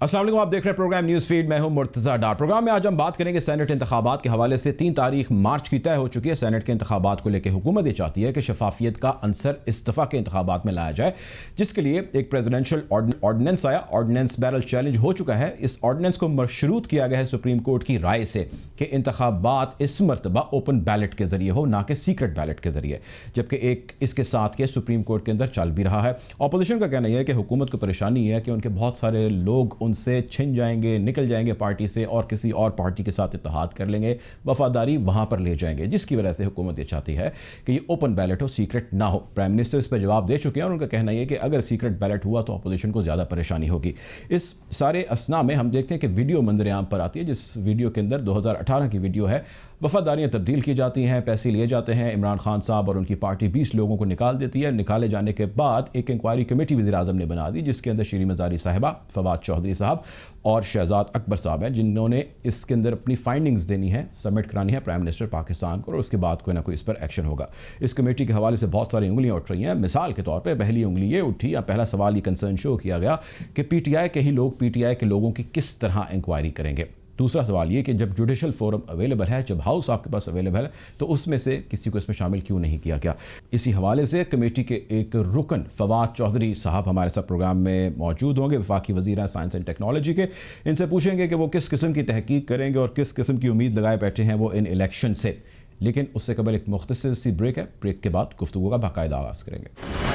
अस्सलाम वालेकुम, आप देख रहे हैं प्रोग्राम न्यूज़ फीड। मैं हूं मुर्तज़ा डार। प्रोग्राम में आज हम बात करेंगे सेनेट इंतखाबात के हवाले से। 3 तारीख मार्च की तय हो चुकी है। सेनेट के इंतखाबात को लेकर हुकूमत ये चाहती है कि शफाफियत का अंसर इस दफ़ा के इंतखाबात में लाया जाए, जिसके लिए एक प्रेसिडेंशियल ऑर्डिनेंस आया। ऑर्डिनेंस बैरल चैलेंज हो चुका है। इस ऑर्डिनेंस को मशरूत किया गया है सुप्रीम कोर्ट की राय से कि इंतखाबात इस मरतबा ओपन बैलेट के जरिए हो, ना कि सीक्रेट बैलेट के जरिए, जबकि एक इसके साथ के सुप्रीम कोर्ट के अंदर चल भी रहा है। अपोजिशन का कहना यह है कि हुकूमत को परेशानी है कि उनके बहुत सारे लोग उनसे छिन जाएंगे, निकल जाएंगे पार्टी से और किसी और पार्टी के साथ इत्तेहाद कर लेंगे, वफादारी वहां पर ले जाएंगे, जिसकी वजह से हुकूमत ये चाहती है कि ये ओपन बैलेट हो, सीक्रेट ना हो। प्राइम मिनिस्टर इस पर जवाब दे चुके हैं और उनका कहना यह है कि अगर सीक्रेट बैलेट हुआ तो अपोजिशन को ज़्यादा परेशानी होगी। इस सारे असना में हम देखते हैं कि वीडियो मंजर आम पर आती है, जिस वीडियो के अंदर 2018 की वीडियो है। वफादारियाँ तब्दील की जाती हैं, पैसे लिए जाते हैं। इमरान खान साहब और उनकी पार्टी 20 लोगों को निकाल देती है। निकाले जाने के बाद एक इंक्वायरी कमेटी वज़ीर-ए-आज़म ने बना दी, जिसके अंदर शीरी मज़ारी साहिबा, फवाद चौधरी साहब और शहजाद अकबर साहब हैं, जिन्होंने इसके अंदर अपनी फाइंडिंग्स देनी है, सबमिट करानी है प्राइम मिनिस्टर पाकिस्तान को, और उसके बाद कोई ना कोई इस पर एक्शन होगा। इस कमेटी के हवाले से बहुत सारी उंगलियां उठ रही हैं। मिसाल के तौर पर पहली उंगली ये उठी, या पहला सवाल ये कंसर्न शो किया गया कि पीटीआई के ही लोग पीटीआई के लोगों की किस तरह इंक्वायरी करेंगे। दूसरा सवाल ये कि जब जुडिशल फोरम अवेलेबल है, जब हाउस आपके पास अवेलेबल है, तो उसमें से किसी को इसमें शामिल क्यों नहीं किया गया। इसी हवाले से कमेटी के एक रुकन फवाद चौधरी साहब हमारे साथ प्रोग्राम में मौजूद होंगे, वफाकी वज़ीर हैं साइंस एंड टेक्नोलॉजी के। इनसे पूछेंगे कि वो किस किस्म की तहकीक करेंगे और किस किस्म की उम्मीद लगाए बैठे हैं वो इन इलेक्शन से। लेकिन उससे कबल एक मुख्तसर सी ब्रेक है। ब्रेक के बाद गुफ्तगू का बाकायदा आगाज़ करेंगे।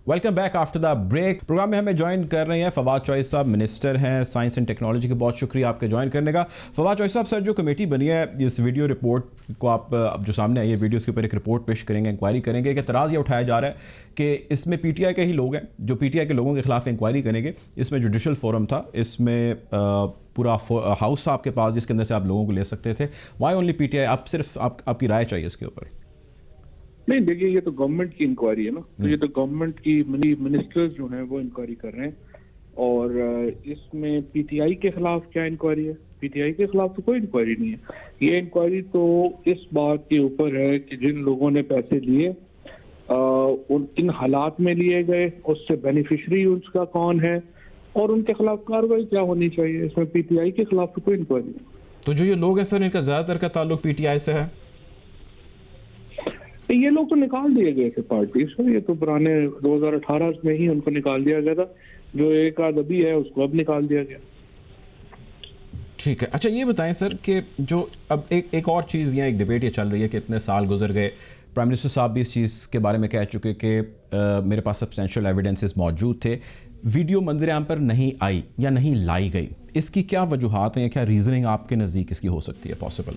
Welcome back after the break. Program में हमें ज्वाइन कर रहे हैं फवाद चौधरी साहब, मिनिस्टर हैं साइंस एंड टेक्नोलॉजी के। बहुत शुक्रिया आपके ज्वाइन करने का। फवाद चौधरी साहब, सर जो कमेटी बनी है, इस वीडियो रिपोर्ट को आप अब जो सामने आई है वीडियो, के ऊपर एक रिपोर्ट पेश करेंगे, इंक्वायरी करेंगे कि तराज़ ये उठाया जा रहा है कि इसमें पीटीआई के ही लोग हैं जो पीटीआई के लोगों के खिलाफ इंक्वायरी करेंगे। इसमें जुडिशल फोरम था, इसमें पूरा हाउस था आपके पास जिसके अंदर से आप लोगों को ले सकते थे। Why only PTI? आप सिर्फ आपकी राय चाहिए इसके ऊपर। नहीं, देखिए ये तो गवर्नमेंट की इंक्वायरी है ना, तो ये तो गवर्नमेंट की मिनिस्टर्स जो हैं वो इंक्वायरी कर रहे हैं। और इसमें पीटीआई के खिलाफ क्या इंक्वायरी है? पीटीआई के खिलाफ तो कोई इंक्वायरी नहीं है। ये इंक्वायरी तो इस बात के ऊपर है कि जिन लोगों ने पैसे लिए उन किन हालात में लिए गए, उससे बेनिफिशरी उसका कौन है और उनके खिलाफ कार्रवाई क्या होनी चाहिए। इसमें पीटीआई के खिलाफ तो कोई इंक्वायरी नहीं। तो जो ये लोग हैं सर, इनका ज्यादातर का ताल्लुक पीटीआई से है? ये लोग तो निकाल दिए गए थे पार्टी से। ये तो पुराने 2018 में ही उनको निकाल दिया गया था। जो एक आध अभी है उसको अब निकाल दिया गया। ठीक है। अच्छा, ये बताएं सर कि जो अब एक और चीज़, यहाँ एक डिबेट ये चल रही है कि इतने साल गुजर गए, प्राइम मिनिस्टर साहब भी इस चीज़ के बारे में कह चुके कि मेरे पास सब्सटेंशियल एविडेंसेस मौजूद थे, वीडियो मंजर आम पर नहीं आई या नहीं लाई गई। इसकी क्या वजूहात हैं, क्या रीजनिंग आपके नज़दीक इसकी हो सकती है पॉसिबल?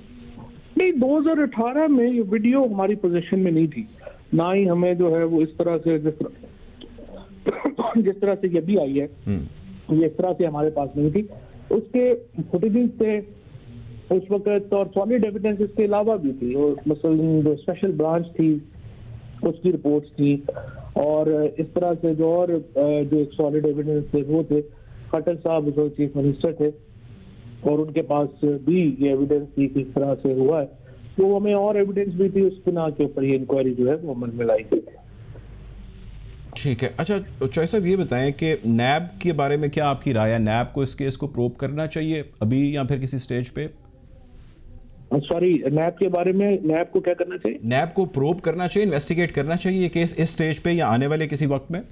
नहीं, 2018 में ये वीडियो हमारी पोजीशन में नहीं थी, ना ही हमें जो है वो इस तरह से जिस तरह से ये भी आई है, ये इस तरह से हमारे पास नहीं थी। उसके फुटेजेस थे उस वक्त और सॉलिड एविडेंस इसके अलावा भी थी। और मसलन जो स्पेशल ब्रांच थी उसकी रिपोर्ट्स थी, और इस तरह से जो और जो एक सॉलिड एविडेंस थे वो थे। खट्टर साहब जो चीफ मिनिस्टर थे और उनके पास भी ये एविडेंस थी किस तरह से हुआ है, तो हमें और एविडेंस भी थी। उस बिना के ऊपर ये इंक्वायरी जो है वो अमल में लाई गई थी। ठीक है। अच्छा चौधरी साहब, ये बताएं कि नैब के बारे में क्या आपकी राय है? नैब को इस केस को प्रोब करना चाहिए अभी या फिर किसी स्टेज पे? सॉरी, नैब के बारे में, नैब को क्या करना चाहिए? नैब को प्रोब करना चाहिए, इन्वेस्टिगेट करना चाहिए ये केस इस स्टेज पे या आने वाले किसी वक्त में?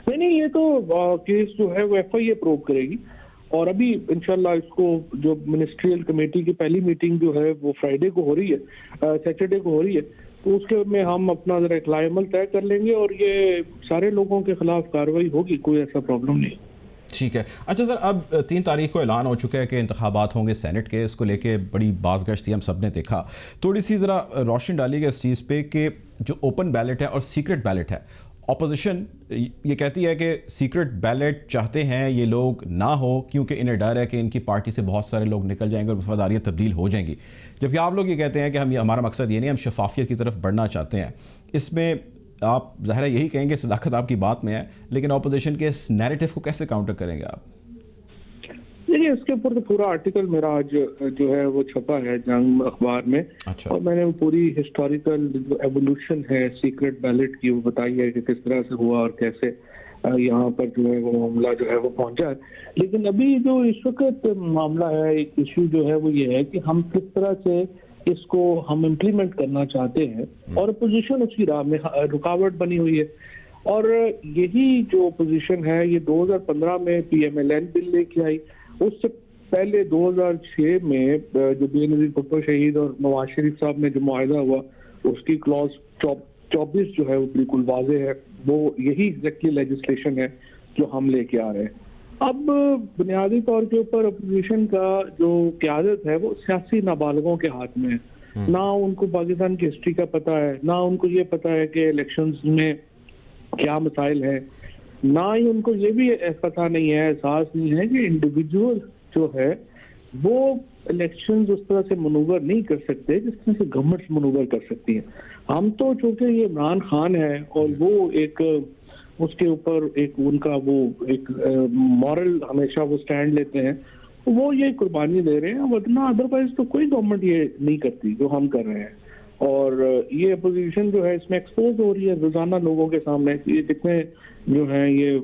नहीं, ये तो केस जो है वो एफआईए प्रोब करेगी। और अभी इंशाल्लाह इसको जो मिनिस्ट्रियल कमेटी की पहली मीटिंग जो है वो फ्राइडे को हो रही है, सैटरडे को हो रही है, तो उसके में हम अपना जरा एक लाएमल तय कर लेंगे और ये सारे लोगों के खिलाफ कार्रवाई होगी, कोई ऐसा प्रॉब्लम नहीं। ठीक है। अच्छा सर, अब 3 तारीख को ऐलान हो चुका है कि इंतखाबात होंगे सेनेट के। इसको लेके बड़ी बाज़गश्त थी, हम सब ने देखा। थोड़ी सी ज़रा रोशनी डाली गई इस चीज़ पे कि जो ओपन बैलेट है और सीक्रेट बैलेट है, ऑपोजिशन ये कहती है कि सीक्रेट बैलेट चाहते हैं ये लोग ना हो, क्योंकि इन्हें डर है कि इनकी पार्टी से बहुत सारे लोग निकल जाएंगे और वफादारियाँ तब्दील हो जाएंगी। जबकि आप लोग ये कहते हैं कि हमारा मकसद ये नहीं, हम शफाफियत की तरफ बढ़ना चाहते हैं। इसमें आप ज़ाहिर है यही कहेंगे, सदाकत आपकी बात में है, लेकिन ऑपोजिशन के इस नैरेटिव को कैसे काउंटर करेंगे आप? देखिए, इसके ऊपर तो पूरा आर्टिकल मेरा आज जो है वो छपा है जंग अखबार में। अच्छा। और मैंने वो पूरी हिस्टोरिकल जो एवोल्यूशन है सीक्रेट बैलेट की वो बताई है कि किस तरह से हुआ और कैसे यहाँ पर जो है वो मामला जो है वो पहुंचा है। लेकिन अभी जो इस वक्त मामला है, एक इशू जो है वो ये है कि हम किस तरह से इसको हम इम्प्लीमेंट करना चाहते हैं, और अपोजिशन उसकी राह में रुकावट बनी हुई है। और यही जो अपोजिशन है ये 2015 में PMLN बिल लेके आई। उससे पहले 2006 में जो बेनजीर भुट्टो शहीद और नवाज शरीफ साहब में जो मुआहदा हुआ, उसकी क्लॉज 24 जो है वो बिल्कुल वाजे है। वो यही एग्जैक्टली लेजिस्लेशन है जो हम लेके आ रहे हैं। अब बुनियादी तौर के ऊपर अपोजिशन का जो क़यादत है वो सियासी नाबालिगों के हाथ में है। ना उनको पाकिस्तान की हिस्ट्री का पता है, ना उनको ये पता है कि इलेक्शंस में क्या मसाइल है, ना ही उनको ये भी पता नहीं है, एहसास नहीं है कि इंडिविजुअल जो है वो इलेक्शंस उस तरह से मनूवर नहीं कर सकते जिस तरह से गवर्नमेंट्स मनूवर कर सकती हैं। हम तो चूंकि ये इमरान खान है और वो एक उसके ऊपर एक उनका वो एक मॉरल हमेशा वो स्टैंड लेते हैं, वो ये कुर्बानी दे रहे हैं, वरना अदरवाइज तो कोई गवर्नमेंट ये नहीं करती जो हम कर रहे हैं। और ये अपोजिशन जो है इसमें एक्सपोज हो रही है रोजाना लोगों के सामने। ये जितने जो है ये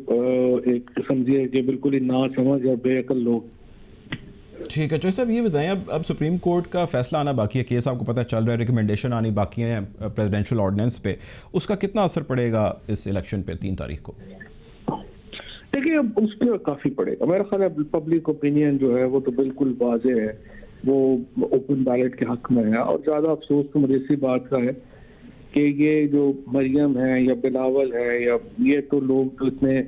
एक समझिए कि बिल्कुल ही ना समझ और बेअकल लोग। ठीक है, चौधरी साहब ये बताएं, अब सुप्रीम कोर्ट का फैसला आना बाकी है, केस आपको पता चल रहा है, रिकमेंडेशन आनी बाकी है प्रेसिडेंशियल ऑर्डिनेंस पे, उसका कितना असर पड़ेगा इस इलेक्शन पे 3 तारीख को? देखिए, अब उस पर काफी पड़ेगा। मेरा ख्याल है पब्लिक ओपिनियन जो है वो तो बिल्कुल वाजे है, वो ओपन बैलेट के हक में है। और ज्यादा अफसोस तो मुझे इसी बात का है कि ये जो मरियम है या बिलावल है या ये तो लोग तो इतने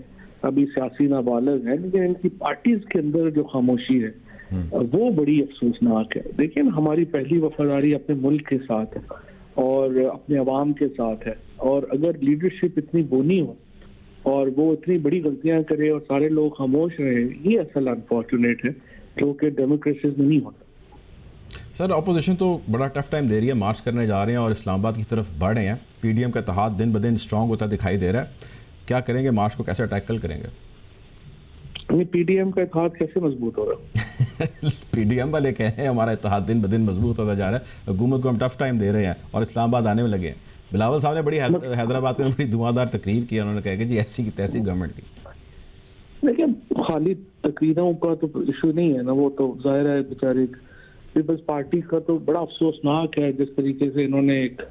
अभी सियासी नाबालिग हैं, लेकिन इनकी पार्टीज के अंदर जो खामोशी है वो बड़ी अफसोसनाक है। देखिए, हमारी पहली वफादारी अपने मुल्क के साथ है और अपने अवाम के साथ है। और अगर लीडरशिप इतनी बोनी हो और वो इतनी बड़ी गलतियां करे और सारे लोग खामोश रहे, ये असल अनफॉर्चुनेट है, क्योंकि डेमोक्रेसी में नहीं होता। सर, अपोजिशन तो बड़ा टफ टाइम दे रही है, मार्च करने जा रहे हैं और इस्लामाबाद की तरफ बढ़ रहे हैं। PDM का इत्तेहाद दिन ब दिन स्ट्रॉन्ग होता दिखाई दे रहा है, क्या करेंगे? मार्च को कैसे टैकल करेंगे? PDM का इत्तेहाद कैसे मजबूत हो रहा है? PDM वाले कह रहे हैं हमारा इत्तेहाद दिन ब दिन मजबूत होता जा रहा है, हुकूमत को हम टफ टाइम दे रहे हैं और इस्लामाबाद आने में लगे हैं। बिलावल साहब ने बड़ी हैदराबाद में बड़ी धुआंधार तकरीर की, उन्होंने कहा कि जी ऐसी की तैसी गवर्नमेंट की। देखिए, खाली तकरीरों का तो इशू नहीं है ना, वो तो जाहिर है बेचारे पीपल्स पार्टी का तो बड़ा अफसोसनाक है जिस तरीके से इन्होंने एक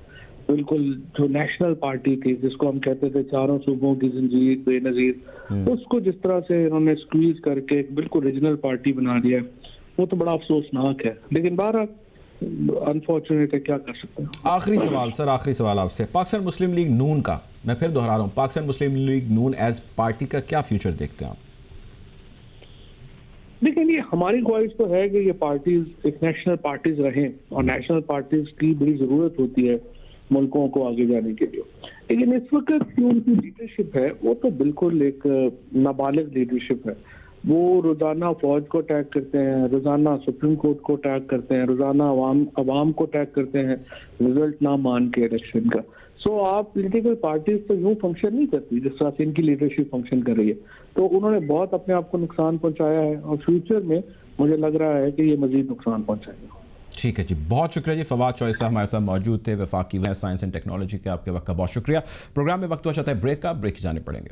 बिल्कुल जो नेशनल पार्टी थी, जिसको हम कहते थे चारों सूबों की जंजीर बेनजीर, उसको जिस तरह से इन्होंने स्क्वीज करके एक बिल्कुल रीजनल पार्टी बना दिया, वो तो बड़ा अफसोसनाक है। लेकिन बहरहाल अनफॉर्चुनेट है, क्या कर सकते हैं। आखिरी सवाल सर, आखिरी सवाल आपसे, पाकिस्तान मुस्लिम लीग नून का, मैं फिर दोहरा रहा हूँ, पाकिस्तान मुस्लिम लीग नून एज पार्टी का क्या फ्यूचर देखते हैं आप? देखिए, ये हमारी ख्वाहिश तो है कि ये पार्टीज एक नेशनल पार्टीज रहें, और नेशनल पार्टीज की बड़ी जरूरत होती है मुल्कों को आगे जाने के लिए। लेकिन इस वक्त जो उनकी लीडरशिप है वो तो बिल्कुल एक नाबालिग लीडरशिप है। वो रोजाना फौज को अटैक करते हैं, रोजाना सुप्रीम कोर्ट को अटैक करते हैं, रोजाना अवाम को अटैक करते हैं रिजल्ट ना मान के इलेक्शन का। सो आप पॉलिटिकल पार्टीज तो यूं फंक्शन नहीं करती जिस तरह से इनकी लीडरशिप फंक्शन कर रही है। तो उन्होंने बहुत अपने आप को नुकसान पहुंचाया है और फ्यूचर में मुझे लग रहा है कि ये मजीद नुकसान पहुंचाएगा। ठीक है जी, बहुत शुक्रिया जी। फवाद चौधरी साहब हमारे साथ मौजूद थे, वफाकी साइंस एंड टेक्नोलॉजी के। आपके वक्त का बहुत शुक्रिया। प्रोग्राम में वक्त हुआ चाहता है ब्रेक का, ब्रेक जाने पड़ेंगे।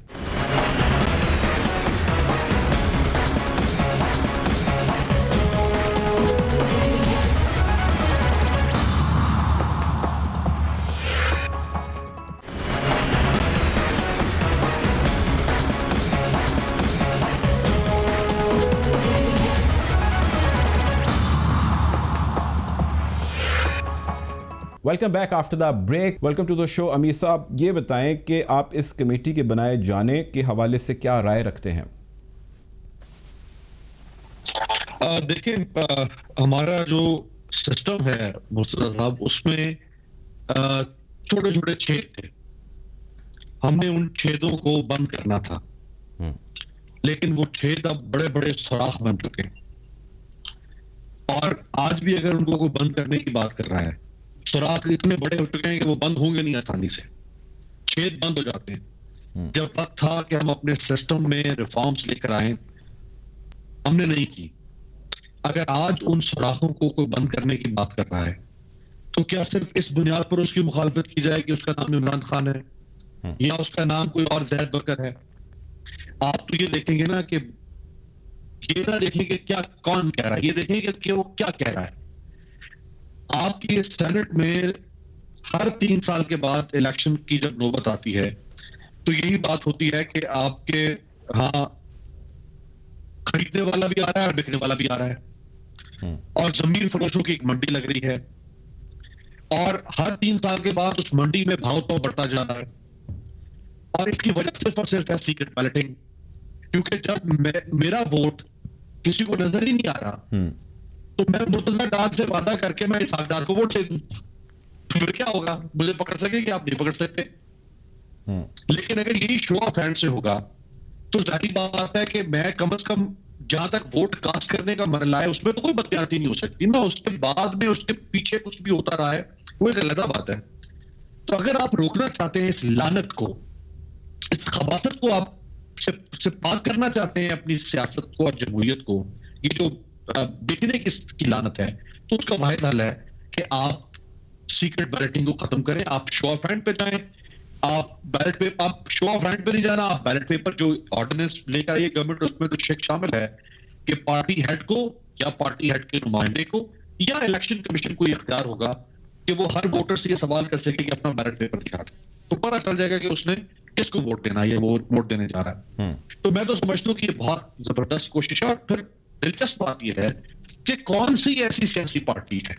Welcome back after the break. Welcome to the show. Amir Sahab, ये बताएं कि आप इस कमेटी के बनाए जाने के हवाले से क्या राय रखते हैं? देखिए, हमारा जो सिस्टम है मुर्तज़ा साहब, उसमें छोटे छोटे छेद थे। हमने उन छेदों को बंद करना था, लेकिन वो छेद अब बड़े बड़े सुराख बन चुके हैं। और आज भी अगर उनको कोई बंद करने की बात कर रहा है, सुराख इतने बड़े हो चुके हैं कि वो बंद होंगे नहीं आसानी से, छेद बंद हो जाते हैं। जब वक्त था कि हम अपने सिस्टम में रिफॉर्म्स लेकर आए, हमने नहीं की। अगर आज उन सुराखों को कोई बंद करने की बात कर रहा है, तो क्या सिर्फ इस बुनियाद पर उसकी मुखालफत की जाए कि उसका नाम इमरान खान है या उसका नाम कोई और जैद बकर है? आप तो ये देखेंगे ना कि ये ना देखेंगे क्या कौन कह रहा है, ये देखेंगे कि वो क्या कह रहा है। आपकी सेनेट में हर 3 साल के बाद इलेक्शन की जब नौबत आती है, तो यही बात होती है कि आपके हाँ खरीदने वाला भी आ रहा है और बिकने वाला भी आ रहा है, और जमीन फरोशों की एक मंडी लग रही है, और हर 3 साल के बाद उस मंडी में भाव तो बढ़ता जा रहा है। और इसकी वजह सिर्फ और सिर्फ है सीक्रेट बैलेटिंग, क्योंकि जब मेरा वोट किसी को नजर ही नहीं आ रहा, तो मैं मुर्तजा डार से वादा करके मैं इसहाक डार को वोट दे दूं, फिर क्या होगा? मुझे पकड़ सकेंगे, आप नहीं पकड़ सकते। लेकिन अगर यही शो ऑफ हैंड से होगा, तो जाहिर बात है कि मैं कम से कम जहां तक वोट कास्ट करने का मरला है उसमें तो कोई बदतमीजी नहीं हो सकती ना। उसके बाद में उसके पीछे कुछ भी होता रहा है, वो एक अलग बात है। तो अगर आप रोकना चाहते हैं इस लानत को, इस खबासत को, आप से पार करना चाहते हैं अपनी सियासत को और जमहूरियत को, ये जो बिकने की लानत है, तो उसका वाहिद हल है कि आप सीक्रेट बैलेटिंग को खत्म करें। आप शो ऑफ हैंड पे जाएं, आप बैलेट पेपर, आप शो ऑफ हैंड पे नहीं जाना, आप बैलेट पेपर जो ऑर्डिनेंस लेकर आई है गवर्नमेंट, उसमें तो शेक शामिल है कि पार्टी हेड को या पार्टी हेड के नुमाइंदे को या इलेक्शन कमीशन को इख्तियार होगा कि वो हर वोटर से ये सवाल कर सके कि अपना बैलेट पेपर दिखा दे, तो पता चल जाएगा कि उसने किसको वोट देना है, वो वोट देने जा रहा है। तो मैं तो समझता हूँ कि ये बहुत जबरदस्त कोशिश है। और फिर दिलचस्प बात यह है कि कौन सी ऐसी सियासी पार्टी है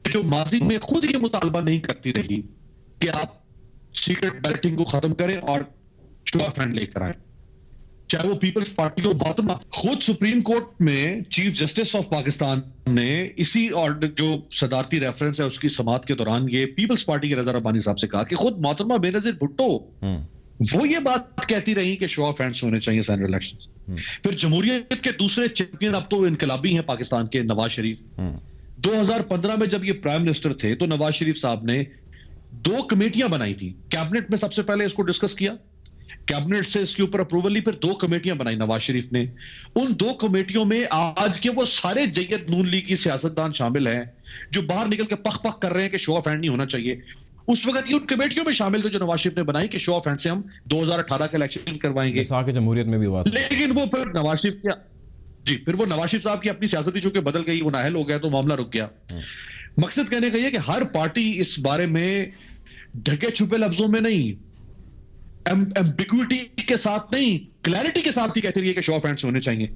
जो माजी में खुद ये मुतालबा नहीं करती रही कि आप सीक्रेट बैलेटिंग को खत्म करें और शो ऑफ हैंड लेकर आए, चाहे वो पीपल्स पार्टी को बात ना। खुद सुप्रीम कोर्ट में चीफ जस्टिस ऑफ पाकिस्तान ने इसी ऑर्डर जो सदारती रेफरेंस है उसकी समाअत के दौरान ये पीपल्स पार्टी के रजा रब्बानी साहब से कहा कि खुद मोहतरमा बेनजीर भुट्टो वो ये बात कहती रही कि शो ऑफ हैंड्स होने चाहिए सेनेट इलेक्शन। फिर जमहूरियत के दूसरे चैंपियन अब तो इनकलाबी हैं पाकिस्तान के, नवाज शरीफ। 2015 में जब ये प्राइम मिनिस्टर थे तो नवाज शरीफ साहब ने 2 कमेटियां बनाई थी। कैबिनेट में सबसे पहले इसको डिस्कस किया, कैबिनेट से इसके ऊपर अप्रूवल ली, फिर 2 कमेटियां बनाई नवाज शरीफ ने। उन 2 कमेटियों में आज के वो सारे जयद नून लीग की सियासतदान शामिल हैं जो बाहर निकल के पख पख कर रहे हैं कि शो ऑफ हैंड नहीं होना चाहिए। उस वक्त की उन कमेटियों में शामिल थे जो नवाज शरीफ ने बनाई कि शो ऑफ हैंड से हम 2018 का इलेक्शन करवाएंगे, जमहूरियत में भी हुआ। लेकिन वो फिर नवाज शरीफ फिर वो नवाज शरीफ साहब की अपनी सियासत ही चूंकि बदल गई, वो नाहल हो गया, तो मामला रुक गया। मकसद कहने का यह कि हर पार्टी इस बारे में ढके छुपे लफ्जों में नहीं, एम्बिग्विटी के साथ नहीं, क्लैरिटी के साथ ही कहती रही है कि शो ऑफ हैंड्स होने चाहिए।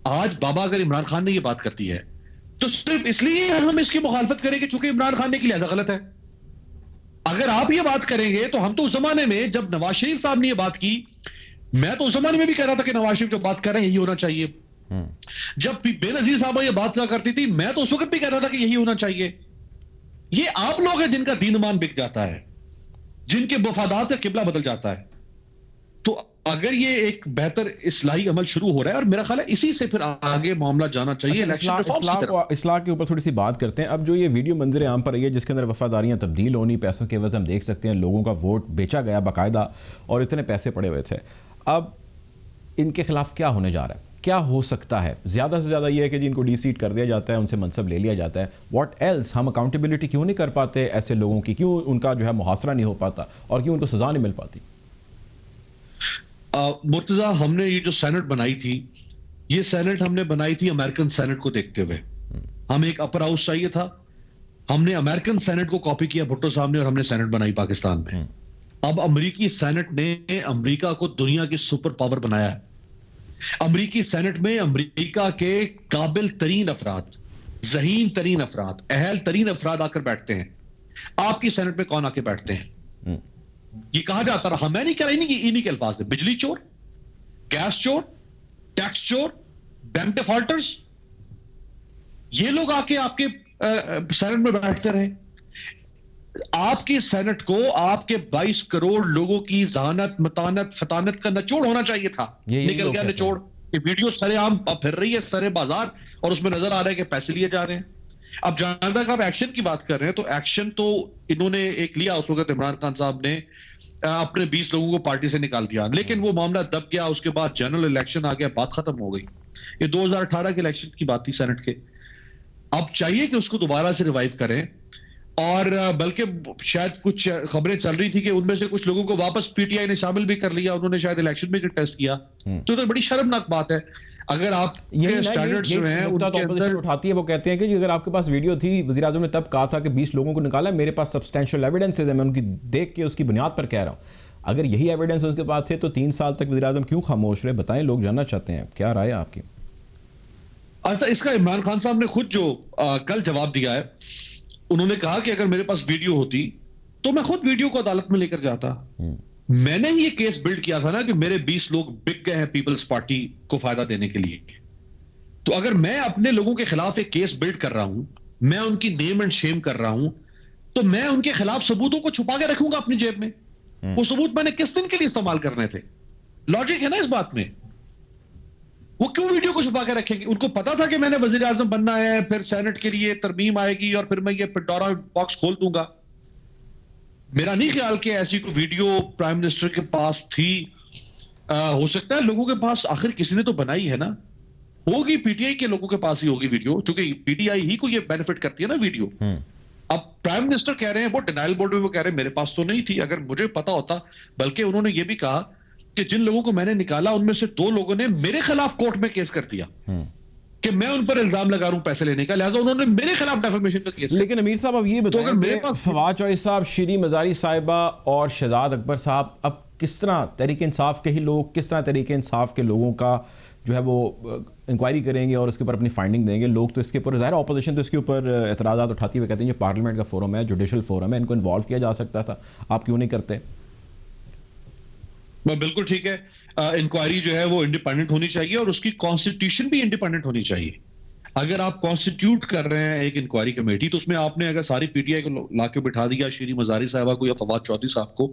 आज बाबा अगर इमरान खान ने ये बात करती है तो सिर्फ इसलिए हम इसकी मुखालफत करेंगे क्योंकि इमरान खान ने की लिहाजा गलत है। अगर आप ये बात करेंगे तो हम तो उस जमाने में जब नवाज शरीफ साहब ने ये बात की, मैं तो उस जमाने में भी कह रहा था कि नवाज शरीफ जो बात कर रहे हैं यही होना चाहिए। जब बेनजीर साहब ये बात क्या करती थी, मैं तो उस वक्त भी कह रहा था कि यही होना चाहिए। ये आप लोग हैं जिनका दीन ईमान बिक जाता है, जिनके वफादात का किबला बदल जाता है। तो अगर ये एक बेहतर इस्लाही अमल शुरू हो रहा है, और मेरा ख्याल है इसी से फिर आगे मामला जाना चाहिए। इस्लाह के ऊपर थोड़ी सी बात करते हैं। अब जो ये वीडियो मंजर आम पर आई है जिसके अंदर वफादारियां तब्दील होनी, पैसों के एवज हम देख सकते हैं लोगों का वोट बेचा गया बाकायदा और इतने पैसे पड़े हुए थे। अब इनके खिलाफ क्या होने जा रहा है, क्या हो सकता है? ज़्यादा से ज़्यादा ये है कि जिनको डीसीट कर दिया जाता है, उनसे मनसब ले लिया जाता है। What else? हम अकाउंटेबिलिटी क्यों नहीं कर पाते ऐसे लोगों की? क्यों उनका जो है मुहासरा नहीं हो पाता और क्यों उनको सज़ा नहीं मिल पाती? मुर्तजा, हमने ये जो सेनेट बनाई थी, ये सेनेट हमने बनाई थी अमेरिकन सेनेट को देखते हुए। हमें एक अपर हाउस चाहिए था, हमने अमेरिकन सेनेट को कॉपी किया भुट्टो साहब ने, और हमने सेनेट बनाई पाकिस्तान में। अब अमेरिकी सेनेट ने अमेरिका को दुनिया की सुपर पावर बनाया है। अमेरिकी सेनेट में अमेरिका के काबिल तरीन अफराद, ज़हीन तरीन अफराद, अहल तरीन अफराद आकर बैठते हैं। आपकी सेनेट में कौन आके बैठते हैं? ये कहा जाता रहा, मैं नहीं कह रही, नहीं इन्हीं के अल्फाज है, बिजली चोर, गैस चोर, टैक्स चोर, बैंक डिफॉल्टर्स, ये लोग आके आपके सेनेट में बैठते रहे। आपकी सेनेट को आपके 22 करोड़ लोगों की जहानत, मतानत, फतानत का निचोड़ होना चाहिए था। निकल गया निचोड़। ये वीडियो सरेआम फिर रही है सरे बाजार और उसमें नजर आ रहा है कि पैसे लिए जा रहे हैं। अब जहां तक आप एक्शन की बात कर रहे हैं, तो एक्शन तो इन्होंने एक लिया उस वक्त, इमरान खान साहब ने अपने 20 लोगों को पार्टी से निकाल दिया, लेकिन वो मामला दब गया। उसके बाद जनरल इलेक्शन आ गया, बात खत्म हो गई। ये 2018 के इलेक्शन की बात थी सेनेट के। अब चाहिए कि उसको दोबारा से रिवाइव करें, और बल्कि शायद कुछ खबरें चल रही थी कि उनमें से कुछ लोगों को वापस पीटीआई ने शामिल भी कर लिया, उन्होंने शायद इलेक्शन में कंटेस्ट किया। तो बड़ी शर्मनाक बात है। अगर आप स्टैंडर्ड्स जो हैं उनके अंदर उठाती है, वो कहते हैं कि जी अगर आपके पास वीडियो थी, वज़ीर आज़म ने तब कहा था कि 20 लोगों को निकाला, मेरे पास सब्सटेंशियल एविडेंसेस है, मैं उनकी देख के उसकी बुनियाद पर कह रहा हूँ। अगर यही एविडेंस उसके पास थे तो 3 साल तक वज़ीर आज़म क्यों खामोश रहे? बताएं, लोग जानना चाहते हैं, क्या राय है आपकी? अच्छा, इसका इमरान खान साहब ने खुद जो कल जवाब दिया है, उन्होंने कहा कि अगर मेरे पास वीडियो होती तो मैं खुद वीडियो को अदालत में लेकर जाता। मैंने ही ये केस बिल्ड किया था ना कि मेरे 20 लोग बिक गए हैं पीपल्स पार्टी को फायदा देने के लिए। तो अगर मैं अपने लोगों के खिलाफ एक केस बिल्ड कर रहा हूं, मैं उनकी नेम एंड शेम कर रहा हूं, तो मैं उनके खिलाफ सबूतों को छुपा के रखूंगा अपनी जेब में। वो सबूत मैंने किस दिन के लिए इस्तेमाल करने थे? लॉजिक है ना इस बात में। वो क्यों वीडियो को छुपा के रखेंगे? उनको पता था कि मैंने वजीर आजम बनना है, फिर सेनेट के लिए तरमीम आएगी और फिर मैं ये पिंडोरा बॉक्स खोल दूंगा। मेरा नहीं ख्याल कि ऐसी कोई वीडियो प्राइम मिनिस्टर के पास थी। हो सकता है लोगों के पास, आखिर किसी ने तो बनाई है ना, होगी पीटीआई के लोगों के पास ही होगी वीडियो, क्योंकि पीटीआई ही को ये बेनिफिट करती है ना वीडियो। अब प्राइम मिनिस्टर कह रहे हैं, वो डिनाइल बोर्ड में वो कह रहे हैं मेरे पास तो नहीं थी। अगर मुझे पता होता, बल्कि उन्होंने ये भी कहा कि जिन लोगों को मैंने निकाला उनमें से 2 लोगों ने मेरे खिलाफ कोर्ट में केस कर दिया कि मैं उन पर इल्जाम लगा रहा हूं पैसे लेने का, लिहाजा उन्होंने मेरे खिलाफ डेफेमेशन का केस। लेकिन अमीर साहब अब ये बताएं, तो मेरे पास फवाद चौधरी साहब, शीरी मजारी साहिबा और शहजाद अकबर साहब, अब किस तरह तहरीक इंसाफ के ही लोग, किस तरह तहरीक इंसाफ के लोगों का जो है वो इंक्वायरी करेंगे और उसके ऊपर अपनी फाइंडिंग देंगे? लोग तो इसके ऊपर, ज़ाहिर ऑपोजिशन तो इसके ऊपर एतराज़ात उठाती हुए कहते हैं ये पार्लियामेंट का फोरम है, जुडिशल फोरम है, इनको इन्वॉल्व किया जा सकता था, आप क्यों नहीं करते? बिल्कुल ठीक है, इंक्वायरी जो है वो इंडिपेंडेंट होनी चाहिए और उसकी कॉन्स्टिट्यूशन भी इंडिपेंडेंट होनी चाहिए। अगर आप कॉन्स्टिट्यूट कर रहे हैं एक इंक्वायरी कमेटी, तो उसमें आपने अगर सारी पीटीआई को लाके बिठा दिया, शीरी मजारी साहबा को या फवाद चौधरी साहब को,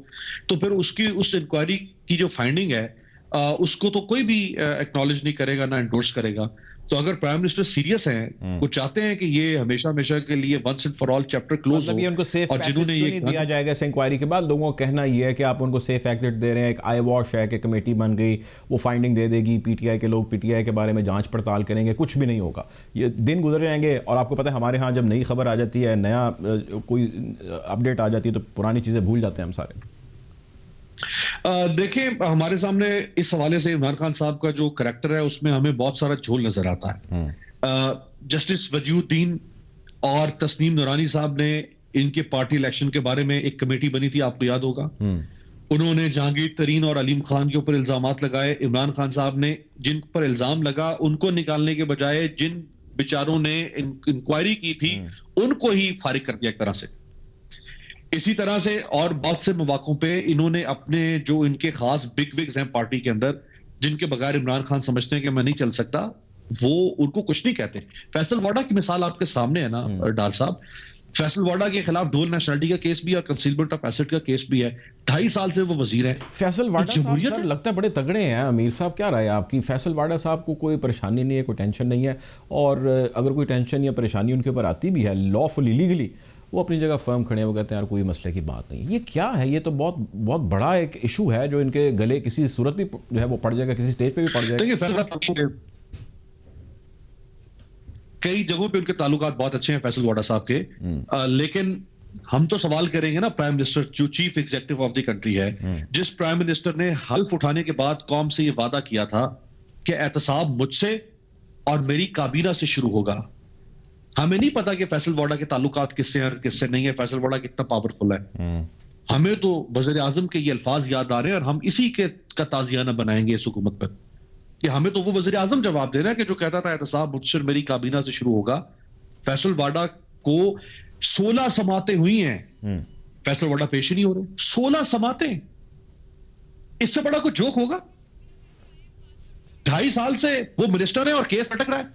तो फिर उसकी उस इंक्वायरी की जो फाइंडिंग है उसको तो कोई भी एक्नॉलेज नहीं करेगा, ना एंडोर्स करेगा। तो अगर प्राइम मिनिस्टर सीरियस हैं, वो चाहते हैं कि ये हमेशा हमेशा के लिए once and for all chapter close हो, उनको सेफ और जिन्होंने ये नहीं दिया जाएगा इस इंक्वायरी के बाद, लोगों का कहना ये है कि आप उनको सेफ एग्जिट दे रहे हैं, एक आई वॉश है कि कमेटी बन गई, वो फाइंडिंग दे देगी, पीटीआई के लोग पीटीआई के बारे में जांच पड़ताल करेंगे, कुछ भी नहीं होगा, ये दिन गुजर जाएंगे। और आपको पता है हमारे यहाँ जब नई खबर आ जाती है, नया कोई अपडेट आ जाती है, तो पुरानी चीज़ें भूल जाते हैं हम सारे। देखिए, हमारे सामने इस हवाले से इमरान खान साहब का जो करैक्टर है उसमें हमें बहुत सारा झोल नजर आता है। जस्टिस वजीउद्दीन और तस्नीम नूरानी साहब ने, इनके पार्टी इलेक्शन के बारे में एक कमेटी बनी थी, आपको याद होगा। उन्होंने जहांगीर तरीन और अलीम खान के ऊपर इल्जामात लगाए। इमरान खान साहब ने जिन पर इल्जाम लगा उनको निकालने के बजाय जिन बेचारों ने इंक्वायरी की थी उनको ही फारिग कर दिया एक तरह से। इसी तरह से और बहुत से मौकों पे इन्होंने अपने जो इनके खास बिग विग्स हैं पार्टी के अंदर, जिनके बगैर इमरान खान समझते हैं कि मैं नहीं चल सकता, वो उनको कुछ नहीं कहते। फैसल वाडा की मिसाल आपके सामने है ना डार साहब। फैसल वाडा के खिलाफ डुअल नेशनलिटी का केस भी है और कंसीलमेंट ऑफ एसेट का केस भी है। 2.5 साल से वो वजीर हैं। फैसल वाडा साहब लगता है बड़े तगड़े हैं। अमीर साहब क्या राय है आपकी? फैसल वाडा साहब को कोई परेशानी नहीं है, कोई टेंशन नहीं है, और अगर कोई टेंशन या परेशानी उनके ऊपर आती भी है लॉफुली लीगली, वो अपनी जगह फर्म खड़े हैं, वो कहते हैं यार कोई मसले की बात नहीं। ये क्या है? ये तो बहुत बहुत बड़ा एक इशू है जो इनके गले किसी सूरत भी जो है वो पड़ जाएगा, किसी स्टेज पे भी पड़ जाएगा। कई जगहों पे उनके ताल्लुकात बहुत अच्छे हैं फैसल वाडा साहब के, लेकिन हम तो सवाल करेंगे ना, प्राइम मिनिस्टर जो chief executive of the country है, जिस प्राइम मिनिस्टर ने हल्फ उठाने के बाद कौम से ये वादा किया था कि एहतसाब मुझसे और मेरी काबीना से शुरू होगा। हमें नहीं पता कि फैसल वाडा के ताल्लुकात किससे हैं और किससे नहीं है, फैसल वाडा कितना पावरफुल है। हमें तो वज़ीर आज़म के ये अल्फाज याद आ रहे हैं और हम इसी के का ताज़ियाना बनाएंगे इस हुकूमत पर कि हमें तो वो वज़ीर आज़म जवाब दे रहा है कि जो कहता था एहतसाब मुझसे मेरी काबीना से शुरू होगा। फैसल वाडा को 16 समातें हुई हैं, फैसल वाडा पेश ही नहीं हो रहे। 16 समातें, इससे बड़ा कोई जोक होगा? 2.5 साल से वो मिनिस्टर है और केस लटक रहा है,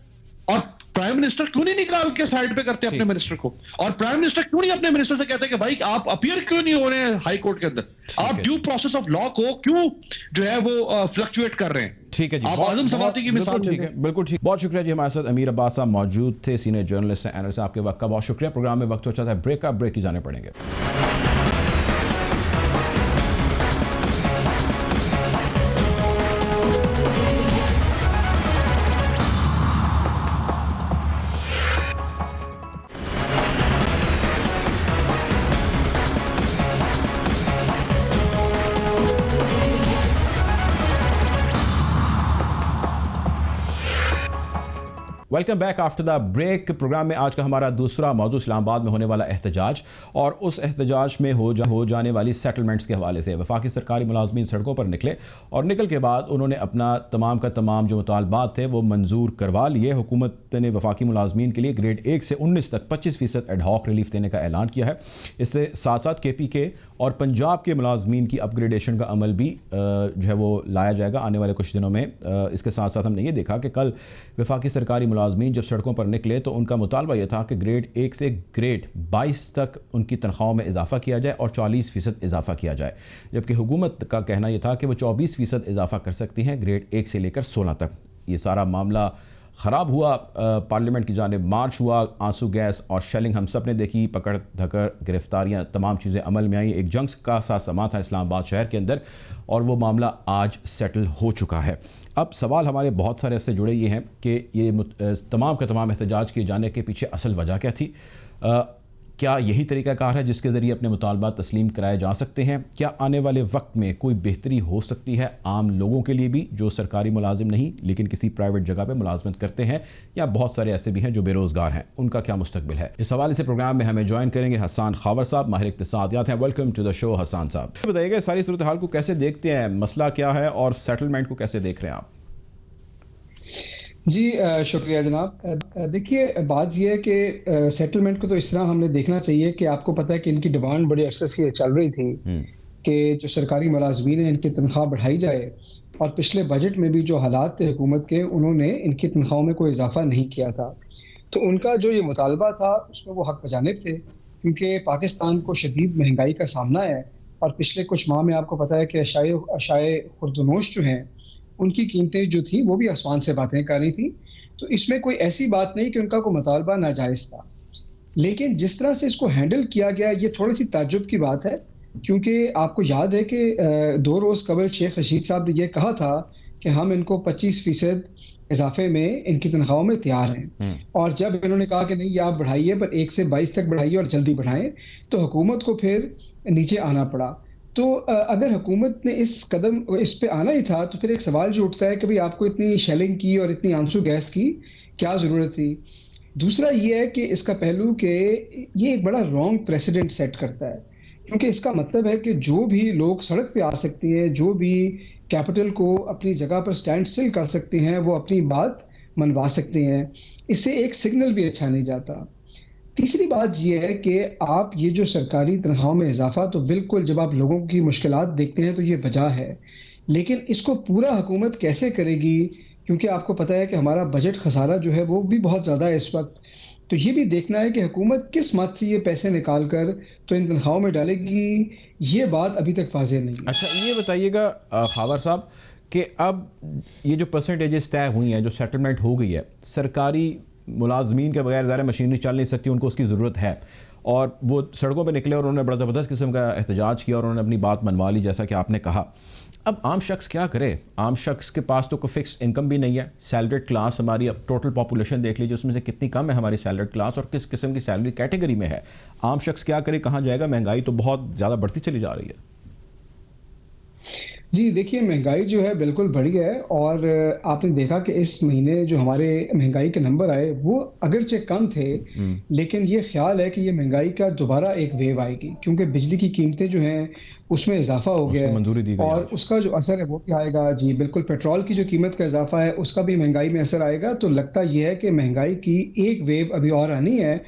और प्राइम मिनिस्टर क्यों नहीं निकाल के साइड पे करते अपने मिनिस्टर को, और प्राइम मिनिस्टर क्यों नहीं अपने मिनिस्टर से कहते कि भाई आप अपीयर क्यों नहीं हो रहे हैं हाई कोर्ट के अंदर, आप ड्यू प्रोसेस ऑफ लॉ को क्यों जो है वो फ्लक्चुएट कर रहे हैं। ठीक है जी, आप आजम सवाती की मिसाल ठीक है, बिल्कुल ठीक। बहुत शुक्रिया जी, हमारे साथ अमीर अब्बास साहब मौजूद थे, सीनियर जर्नलिस्ट हैं, एनालिस्ट। आपके वक्त का बहुत शुक्रिया। प्रोग्राम में वक्त हो जाता है ब्रेक का, ब्रेक की जाने पड़ेंगे। Welcome back after the break. Program में आज का हमारा दूसरा मौजू इस्लामाबाद में होने वाला एहतजाज और उस एहतजाज में हो जाने वाली सेटलमेंट्स के हवाले से। वफाकी सरकारी मुलाजमीन सड़कों पर निकले और निकल के बाद उन्होंने अपना तमाम का तमाम जो मुतालबात थे वो मंजूर करवा लिए। हुकूमत ने वफाकी मुलाजमीन के लिए ग्रेड 1 से 19 तक 25% एडहॉक रिलीफ देने का ऐलान किया है। इससे साथ साथ KPK और पंजाब के मुलाजमीन की अपग्रेडेशन का अमल भी जो है वो लाया जाएगा आने वाले कुछ दिनों में। इसके साथ साथ हमने ये देखा कि कल वफाकी सरकारी मुलाजमीन जब सड़कों पर निकले तो उनका मुतालबा यह था कि ग्रेड 1 से ग्रेड 22 तक उनकी तनख्वाहों में इजाफा किया जाए और 40% इजाफा किया जाए, जबकि हुकूमत का कहना यह था कि वो 24% इजाफा कर सकती हैं ग्रेड 1 से लेकर 16 तक। ये सारा मामला ख़राब हुआ। पार्लियामेंट की जानिब मार्च हुआ, आंसू गैस और शेलिंग हम सब ने देखी, पकड़ धकड़ गिरफ्तारियां, तमाम चीज़ें अमल में आई। एक जंग का सा समा था इस्लामाबाद शहर के अंदर और वो मामला आज सेटल हो चुका है। अब सवाल हमारे बहुत सारे इससे जुड़े ये हैं कि ये तमाम का तमाम एहतजाज किए जाने के पीछे असल वजह क्या थी? क्या यही तरीक़ाकार है जिसके ज़रिए अपने मुतालबात तस्लीम कराए जा सकते हैं? क्या आने वाले वक्त में कोई बेहतरी हो सकती है आम लोगों के लिए भी जो सरकारी मुलाजिम नहीं लेकिन किसी प्राइवेट जगह पे मुलाजमत करते हैं, या बहुत सारे ऐसे भी हैं जो बेरोज़गार हैं, उनका क्या मुस्तकबिल है? इस हवाले से प्रोग्राम में हमें ज्वाइन करेंगे हसन खावर साहब, माहिर इक़्तिसादियात हैं। Welcome to the show Hasan Sahab. बताइएगा सारी सूरत हाल को कैसे देखते हैं, मसला क्या है और सेटलमेंट को कैसे देख रहे हैं आप? जी शुक्रिया जनाब। देखिए, बात यह है कि सेटलमेंट को तो इस तरह हमने देखना चाहिए कि आपको पता है कि इनकी डिमांड बड़ी अरसे से चल रही थी कि जो सरकारी मुलाजमीन है इनकी तनख्वाह बढ़ाई जाए, और पिछले बजट में भी जो हालात थे हुकूमत के, उन्होंने इनकी तनख्वाहों में कोई इजाफा नहीं किया था। तो उनका जो ये मुतालबा था उसमें वो हक बजानिब थे, क्योंकि पाकिस्तान को शदीद महंगाई का सामना है और पिछले कुछ माह में आपको पता है कि अशाए खुर्दनोश जो हैं उनकी कीमतें जो थी वो भी आसमान से बातें कर रही थी। तो इसमें कोई ऐसी बात नहीं कि उनका कोई मुतालबा नाजायज़ था, लेकिन जिस तरह से इसको हैंडल किया गया ये थोड़ी सी ताज्जुब की बात है, क्योंकि आपको याद है कि 2 रोज़ कबल शेख रशीद साहब ने यह कहा था कि हम इनको 25% इजाफे में इनकी तनख्वाहों में तैयार हैं, और जब इन्होंने कहा कि नहीं आप बढ़ाइए पर 1 से 22 तक बढ़ाइए और जल्दी बढ़ाएं, तो हुकूमत को फिर नीचे आना पड़ा। तो अगर हुकूमत ने इस पे आना ही था तो फिर एक सवाल जो उठता है कि भाई आपको इतनी शेलिंग की और इतनी आंसू गैस की क्या ज़रूरत थी। दूसरा ये है कि इसका पहलू कि ये एक बड़ा रॉन्ग प्रेसिडेंट सेट करता है, क्योंकि इसका मतलब है कि जो भी लोग सड़क पे आ सकते हैं, जो भी कैपिटल को अपनी जगह पर स्टैंड स्टिल कर सकते हैं, वो अपनी बात मनवा सकते हैं। इससे एक सिग्नल भी अच्छा नहीं जाता। तीसरी बात यह है कि आप ये जो सरकारी तनख्वाहों में इजाफा, तो बिल्कुल जब आप लोगों की मुश्किलात देखते हैं तो ये वजह है, लेकिन इसको पूरा हुकूमत कैसे करेगी, क्योंकि आपको पता है कि हमारा बजट खसारा जो है वो भी बहुत ज़्यादा है इस वक्त। तो ये भी देखना है कि हुकूमत किस मद से ये पैसे निकाल कर तो इन तनख्वाहों में डालेगी, ये बात अभी तक वाज़ेह नहीं है। अच्छा, ये बताइएगा खावर साहब कि अब ये जो परसेंटेजेस तय हुई हैं, जो सेटलमेंट हो गई है, सरकारी मुलाजमीन के बगैर ज़ाहिर मशीनरी चल नहीं सकती, उनको उसकी ज़रूरत है, और वो सड़कों पे निकले और उन्होंने बड़ा ज़बरदस्त किस्म का एहतजाज किया और उन्होंने अपनी बात मनवा ली, जैसा कि आपने कहा। अब आम शख्स क्या करे? आम शख्स के पास तो कोई फिक्स इनकम भी नहीं है। सैलरीड क्लास हमारी, अब टोटल पॉपुलेशन देख लीजिए उसमें से कितनी कम है हमारी सैलरीड क्लास और किस किस्म की सैलरी कैटेगरी में है। आम शख्स क्या करे, कहाँ जाएगा? महंगाई तो बहुत ज़्यादा बढ़ती चली जा रही है। जी देखिए, महंगाई जो है बिल्कुल बढ़ी है, और आपने देखा कि इस महीने जो हमारे महंगाई के नंबर आए वो अगरचे कम थे, लेकिन ये ख्याल है कि ये महंगाई का दोबारा एक वेव आएगी, क्योंकि बिजली की कीमतें जो हैं उसमें इजाफा हो गया है और उसका जो असर है वो भी आएगा। जी बिल्कुल, पेट्रोल की जो कीमत का इजाफा है उसका भी महंगाई में असर आएगा। तो लगता ये है कि महंगाई की एक वेव अभी और आनी है,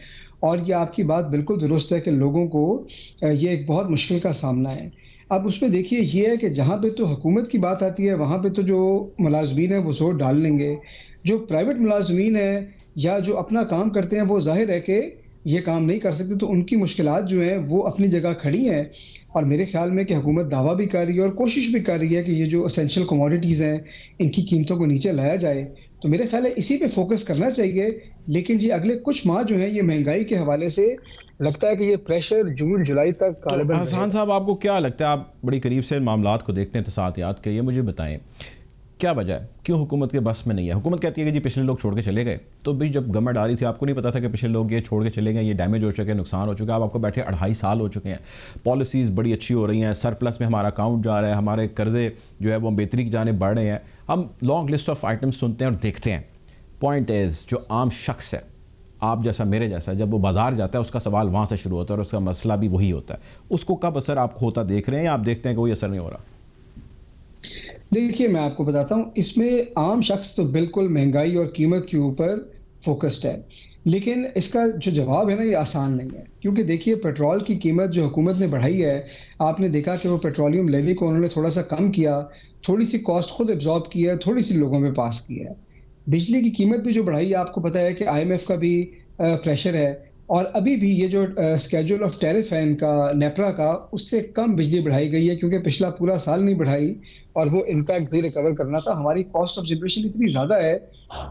और ये आपकी बात बिल्कुल दुरुस्त है कि लोगों को ये एक बहुत मुश्किल का सामना है। अब उसमें देखिए ये है कि जहाँ पे तो हुकूमत की बात आती है वहाँ पे तो जो मुलाजमीन है वो जोर डाल लेंगे, जो प्राइवेट मुलाजमीन है या जो अपना काम करते हैं वो जाहिर है कि ये काम नहीं कर सकते, तो उनकी मुश्किलात जो हैं वो अपनी जगह खड़ी हैं। और मेरे ख्याल में कि हुकूमत दावा भी कर रही है और कोशिश भी कर रही है कि ये जो एसेंशियल कमोडिटीज़ हैं इनकी कीमतों को नीचे लाया जाए। तो मेरे ख्याल है इसी पे फोकस करना चाहिए। लेकिन जी अगले कुछ माह जो हैं ये महंगाई के हवाले से लगता है कि ये प्रेशर जून जुलाई तक तो गालिबन हसन साहब, आपको क्या लगता है, आप बड़ी करीब से मामलात को देखते हैं तसातियात के, ये मुझे बताएं क्या वजह है, क्यों हुकूमत के बस में नहीं है? हुकूमत कहती है कि जी पिछले लोग छोड़ के चले गए, तो भी जब गवर्नमेंट आ रही थी आपको नहीं पता था कि पिछले लोग ये छोड़ के चले गए, ये डैमेज हो चुके हैं, नुकसान हो चुका है। अब आपको बैठे 2.5 साल हो चुके हैं, पॉलिसीज़ बड़ी अच्छी हो रही हैं, सरप्लस में हमारा अकाउंट जा रहा है, हमारे कर्जे जो है वो बेहतरी की जाने बढ़ रहे हैं, हम लॉन्ग लिस्ट ऑफ आइटम्स सुनते हैं और देखते हैं। पॉइंट इज़ जो आम शख्स है, आप जैसा मेरे जैसा, जब वो बाजार जाता है उसका सवाल वहाँ से शुरू होता है और उसका मसला भी वही होता है। उसको कब असर आप होता देख रहे हैं या आप देखते हैं कि कोई असर नहीं हो रहा? देखिए मैं आपको बताता हूँ, इसमें आम शख्स तो बिल्कुल महंगाई और कीमत के ऊपर फोकस्ड है, लेकिन इसका जो जवाब है ना ये आसान नहीं है। क्योंकि देखिए पेट्रोल की कीमत जो हुकूमत ने बढ़ाई है, आपने देखा कि वो पेट्रोलियम लेवी को उन्होंने थोड़ा सा कम किया, थोड़ी सी कॉस्ट खुद एब्जॉर्ब की है, थोड़ी सी लोगों में पास की है। बिजली की कीमत भी जो बढ़ाई है, आपको पता है कि IMF का भी प्रेशर है, और अभी भी ये जो स्केड्यूल ऑफ टैरिफ है इनका नेपरा का, उससे कम बिजली बढ़ाई गई है क्योंकि पिछला पूरा साल नहीं बढ़ाई और वो इम्पैक्ट भी रिकवर करना था। हमारी कॉस्ट ऑफ जनरेशन इतनी ज़्यादा है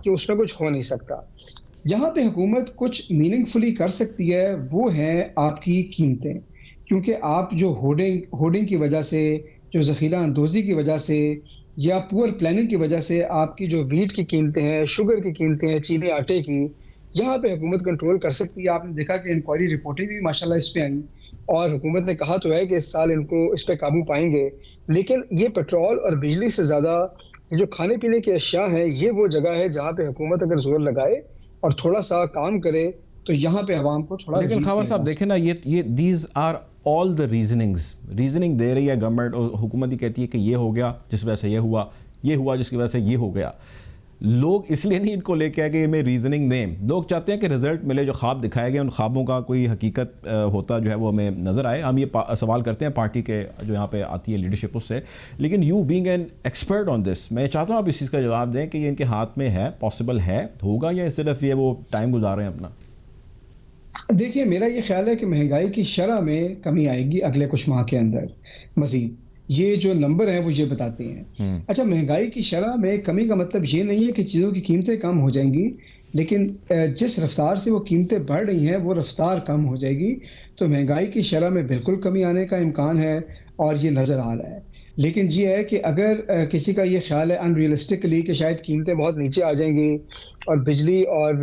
कि उसमें कुछ हो नहीं सकता। जहाँ पे हुकूमत कुछ मीनिंगफुली कर सकती है वो है आपकी कीमतें, क्योंकि आप जो होर्डिंग की वजह से, जो ज़ख़ीरा अंदोज़ी की वजह से या पुअर प्लानिंग की वजह से आपकी जो वीट की कीमतें हैं, शुगर की कीमतें हैं, चीनी आटे की, यहाँ पे हुकूमत कंट्रोल कर सकती है। आपने देखा कि इंक्वायरी रिपोर्टें भी माशाल्लाह इस पे आई और हुकूमत ने कहा तो है कि इस साल इनको इस पे काबू पाएंगे। लेकिन ये पेट्रोल और बिजली से ज़्यादा जो खाने पीने की अशिया हैं, ये वो जगह है जहाँ पे हुकूमत अगर जोर लगाए और थोड़ा सा काम करे तो यहाँ पे आवाम को थोड़ा। लेकिन खबर साहब देखें ना, ये these are all the reasoning दे रही है गवर्नमेंट, और हुकूमत ही कहती है कि ये हो गया जिस वजह से ये हुआ जिसकी वजह से ये हो गया। लोग इसलिए नहीं इनको लेके आए कि ये में रीजनिंग दें, लोग चाहते हैं कि रिजल्ट मिले, जो ख्वाब दिखाए गए उन ख्वाबों का कोई हकीकत होता जो है वो हमें नज़र आए। हम ये सवाल करते हैं पार्टी के जो यहाँ पे आती है लीडरशिप उससे, लेकिन you being an expert on this, मैं चाहता हूँ आप इस चीज़ का जवाब दें कि ये इनके हाथ में है, पॉसिबल है, होगा, या सिर्फ ये वो टाइम गुजार रहे हैं अपना? देखिए मेरा ये ख्याल है कि महंगाई की शरह में कमी आएगी अगले कुछ माह के अंदर मजीद। ये जो नंबर हैं वो ये बताते हैं। अच्छा, महंगाई की शरह में कमी का मतलब ये नहीं है कि चीज़ों की कीमतें कम हो जाएंगी, लेकिन जिस रफ्तार से वो कीमतें बढ़ रही हैं वो रफ्तार कम हो जाएगी। तो महंगाई की शरह में बिल्कुल कमी आने का इम्कान है और ये नज़र आ रहा है। लेकिन ये है कि अगर किसी का ये ख्याल है अनरियलिस्टिकली कि शायद कीमतें बहुत नीचे आ जाएंगी और बिजली और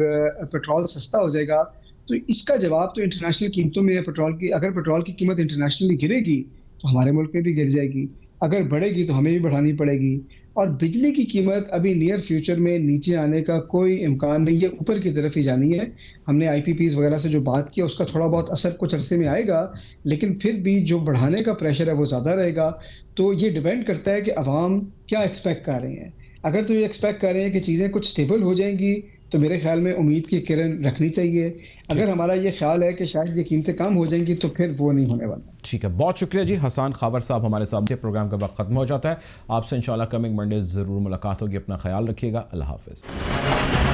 पेट्रोल सस्ता हो जाएगा, तो इसका जवाब तो इंटरनेशनल कीमतों में है। पेट्रोल की, अगर पेट्रोल की कीमत इंटरनेशनली गिरेगी तो हमारे मुल्क में भी गिर जाएगी, अगर बढ़ेगी तो हमें भी बढ़ानी पड़ेगी। और बिजली की कीमत अभी नियर फ्यूचर में नीचे आने का कोई इम्कान नहीं है, ऊपर की तरफ ही जानी है। हमने IPPs वगैरह से जो बात किया उसका थोड़ा बहुत असर कुछ अरसे में आएगा, लेकिन फिर भी जो बढ़ाने का प्रेशर है वो ज़्यादा रहेगा। तो ये डिपेंड करता है कि अवाम क्या एक्सपेक्ट कर रहे हैं। अगर तो ये एक्सपेक्ट कर रहे हैं कि चीज़ें कुछ स्टेबल हो जाएंगी तो मेरे ख्याल में उम्मीद की किरण रखनी चाहिए। अगर हमारा ये ख्याल है कि शायद ये कीमतें कम हो जाएंगी तो फिर वो नहीं होने वाला। ठीक है, बहुत शुक्रिया जी हसन खावर साहब हमारे साथ थे। प्रोग्राम का वक्त खत्म हो जाता है, आपसे इंशाल्लाह कमिंग मंडे ज़रूर मुलाकात होगी। अपना ख्याल रखिएगा, अल्लाह हाफ़िज़।